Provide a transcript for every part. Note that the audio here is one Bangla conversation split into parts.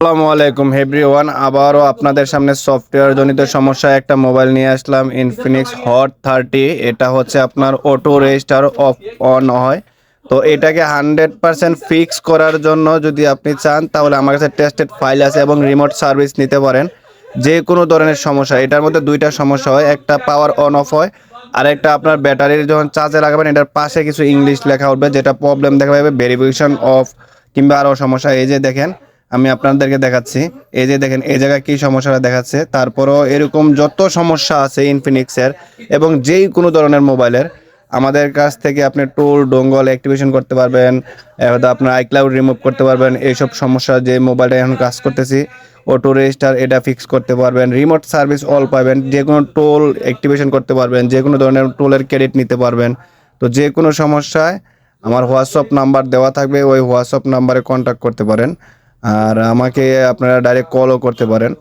আসসালামু আলাইকুম এভরিওয়ান, আবারও আপনাদের সামনে সফটওয়্যার জনিত সমস্যায় একটা মোবাইল নিয়ে আসলাম, ইনফিনিক্স হট 30। এটা হচ্ছে আপনার অটো রেজিস্টার অফ অন হয়। তো এটাকে 100% ফিক্স করার জন্য যদি আপনি চান তাহলে আমার কাছে টেস্টেড ফাইল আছে এবং রিমোট সার্ভিস নিতে পারেন। যে কোনো ধরনের সমস্যা, এটার মধ্যে দুইটা সমস্যা হয়, একটা পাওয়ার অন অফ হয় আর একটা আপনার ব্যাটারির যখন চার্জে লাগাবেন এটার পাশে কিছু ইংলিশ লেখা উঠবে, যেটা প্রবলেম দেখা যাবে ভেরিফিকেশন অফ কিংবা আরও সমস্যা। এই যে দেখেন, আমি আপনাদেরকে দেখাচ্ছি, এই যে দেখেন এই জায়গায় কী সমস্যাটা দেখাচ্ছে। তারপরও এরকম যত সমস্যা আছে ইনফিনিক্সের এবং যেই কোনো ধরনের মোবাইলের, আমাদের কাছ থেকে আপনি টুল ডোঙ্গল অ্যাক্টিভেশন করতে পারবেন, আপনার আইক্লাউড রিমুভ করতে পারবেন। এইসব সমস্যা যে মোবাইলটা এখন কাজ করতেছি অটো রেজিস্টার, এটা ফিক্স করতে পারবেন। রিমোট সার্ভিস অল পাবেন, যে কোনো টোল অ্যাক্টিভেশন করতে পারবেন, যে কোনো ধরনের টোলের ক্রেডিট নিতে পারবেন। তো যে কোনো সমস্যায় আমার হোয়াটসঅ্যাপ নাম্বার দেওয়া থাকবে, ওই হোয়াটসঅ্যাপ নাম্বারে কন্ট্যাক্ট করতে পারেন। আর আমাকে আপনারা ডাইরেক্ট কলও করতে পারেন।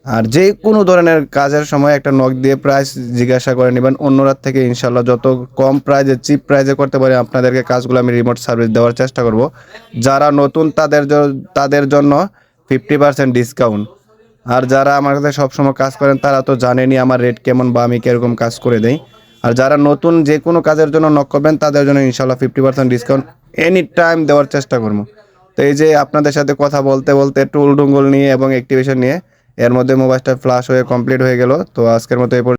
আর যে কোনো ধরনের কাজের সময় একটা নক দিয়ে প্রাইস জিজ্ঞাসা করে নেবেন, অন্যরার থেকে ইনশাল্লাহ যত কম প্রাইজে চিপ প্রাইজে করতে পারি আপনাদেরকে কাজগুলো আমি রিমোট সার্ভিস দেওয়ার চেষ্টা করব। যারা নতুন তাদের জন্য 50% ডিসকাউন্ট। আর যারা আমার কাছে সবসময় কাজ করেন তারা তো জানেনই আমার রেট কেমন বা আমি কীরকম কাজ করে দেই। আর যারা নতুন যে কোনো কাজের জন্য নক করবেন তাদের জন্য ইনশাল্লাহ 50% ডিসকাউন্ট এনি টাইম দেওয়ার চেষ্টা করবো। তো এই যে আপনাদের সাথে কথা বলতে বলতে টুল ডুঙ্গল নিয়ে এবং অ্যাক্টিভেশন নিয়ে এর মধ্যে মোবাইলটা ফ্লাশ হয়ে কমপ্লিট হয়ে গেল। তো আজকের মতো এই